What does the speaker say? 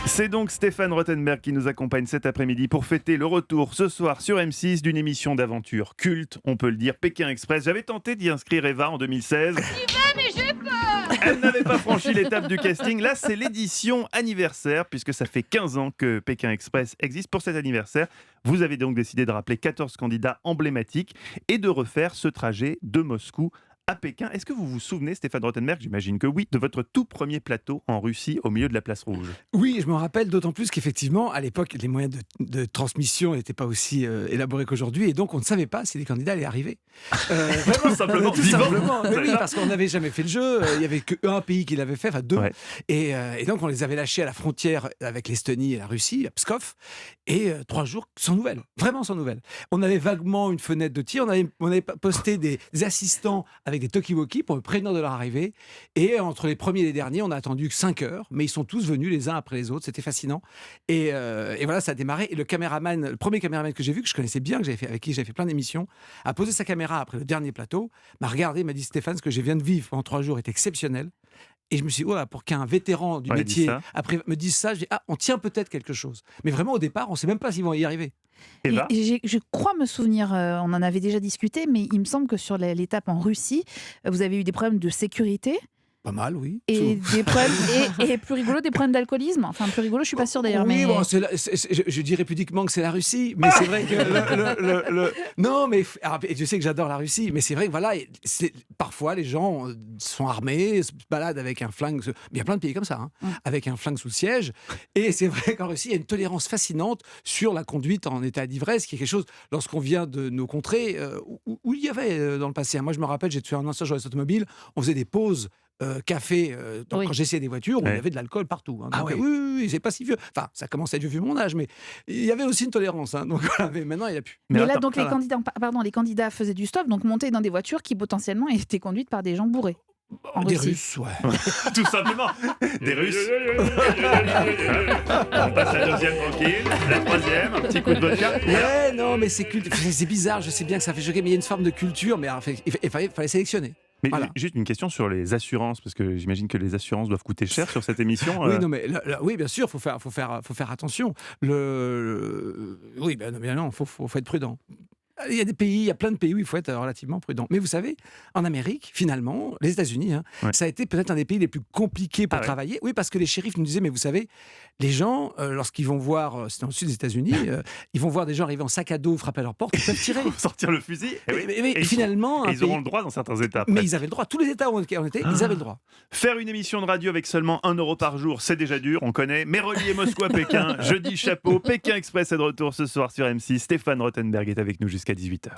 C'est donc Stéphane Rothenberg qui nous accompagne cet après-midi pour fêter le retour ce soir sur M6 d'une émission d'aventure culte, on peut le dire, Pékin Express. J'avais tenté d'y inscrire Eva en 2016. Mais j'ai peur. Elle n'avait pas franchi l'étape du casting. Là, c'est l'édition anniversaire, puisque ça fait 15 ans que Pékin Express existe. Pour cet anniversaire, vous avez donc décidé de rappeler 14 candidats emblématiques et de refaire ce trajet de Moscou à Pékin. Est-ce que vous vous souvenez, Stéphane Rothenberg, j'imagine que oui, de votre tout premier plateau en Russie au milieu de la place rouge? Oui, je me rappelle d'autant plus qu'effectivement, à l'époque, les moyens de transmission n'étaient pas aussi élaborés qu'aujourd'hui, et donc on ne savait pas si les candidats allaient arriver. Tout simplement, tout vivant. simplement. Mais oui, parce qu'on n'avait jamais fait le jeu, il n'y avait qu'un pays qui l'avait fait, enfin deux, Ouais. et donc on les avait lâchés à la frontière avec l'Estonie et la Russie, à Pskov, et 3 jours sans nouvelles, vraiment sans nouvelles. On avait vaguement une fenêtre de tir, on avait posté des assistants avec des talkie-walkie pour me prévenir de leur arrivée, et entre les premiers et les derniers, on a attendu que 5 heures, mais ils sont tous venus les uns après les autres, c'était fascinant, et voilà, ça a démarré, et le premier caméraman que j'ai vu, que je connaissais bien, avec qui j'avais fait plein d'émissions, a posé sa caméra après le dernier plateau, m'a regardé, m'a dit: Stéphane, ce que je viens de vivre pendant 3 jours est exceptionnel. Et je me suis dit, oh, pour qu'un vétéran du Ouais, il dit métier ça. après me dise ça, je dis, on tient peut-être quelque chose. Mais vraiment, au départ, on ne sait même pas s'ils vont y arriver. Eva? Je crois me souvenir, on en avait déjà discuté, mais il me semble que sur l'étape en Russie, vous avez eu des problèmes de sécurité Pas mal, oui. et des problèmes et plus rigolo, des problèmes d'alcoolisme. Enfin, plus rigolo, je suis pas sûre d'ailleurs. Oui, mais... bon, je dirais pudiquement que c'est la Russie, mais c'est vrai que non, mais et je sais que j'adore la Russie, mais c'est vrai que voilà, parfois les gens sont armés, se baladent avec un flingue. Il y a plein de pays comme ça, hein, avec un flingue sous le siège. Et c'est vrai qu'en Russie, il y a une tolérance fascinante sur la conduite en état d'ivresse, qui est quelque chose lorsqu'on vient de nos contrées où il y avait dans le passé. Moi, je me rappelle, j'ai fait un ancien journaliste automobile, on faisait des pauses. Café, Oui. quand j'essayais des voitures, où il y avait de l'alcool partout. Hein. Donc, oui, c'est pas si vieux. Enfin, ça commence à être vieux vu mon âge, mais il y avait aussi une tolérance. Hein. Donc, voilà, mais maintenant, il n'y a plus. Mais là, attends, donc, voilà. les candidats faisaient du stop, donc montaient dans des voitures qui potentiellement étaient conduites par des gens bourrés. En Des Russie. Russes, ouais. Tout simplement. Des Russes. On passe la deuxième tranquille, la troisième, un petit coup de vodka. Ouais, non, mais c'est bizarre, je sais bien que ça fait choquer, mais il y a une forme de culture, mais alors, il fallait sélectionner. Mais Voilà. juste une question sur les assurances, parce que j'imagine que les assurances doivent coûter cher sur cette émission. Oui, non, mais oui, bien sûr, faut faire attention. Oui, ben non, faut être prudent. Il y a plein de pays où il faut être relativement prudent. Mais vous savez, en Amérique, finalement, les États-Unis, hein, Ouais. ça a été peut-être un des pays les plus compliqués pour Ah ouais. travailler. Oui, parce que les shérifs nous disaient, mais vous savez, les gens, lorsqu'ils vont voir, c'est dans le sud des États-Unis, ils vont voir des gens arriver en sac à dos, frapper à leur porte, ils peuvent tirer. Faut sortir le fusil. Eh oui. Mais Et finalement, ils auront le droit dans certains États. mais après. ils avaient le droit. Tous les États où on était, ils avaient le droit. Faire une émission de radio avec seulement 1 euro par jour, c'est déjà dur, on connaît. Mais relier Moscou à Pékin, jeudi chapeau, Pékin Express est de retour ce soir sur M6. Stéphane Rothenberg est avec nous jusqu'à 18h.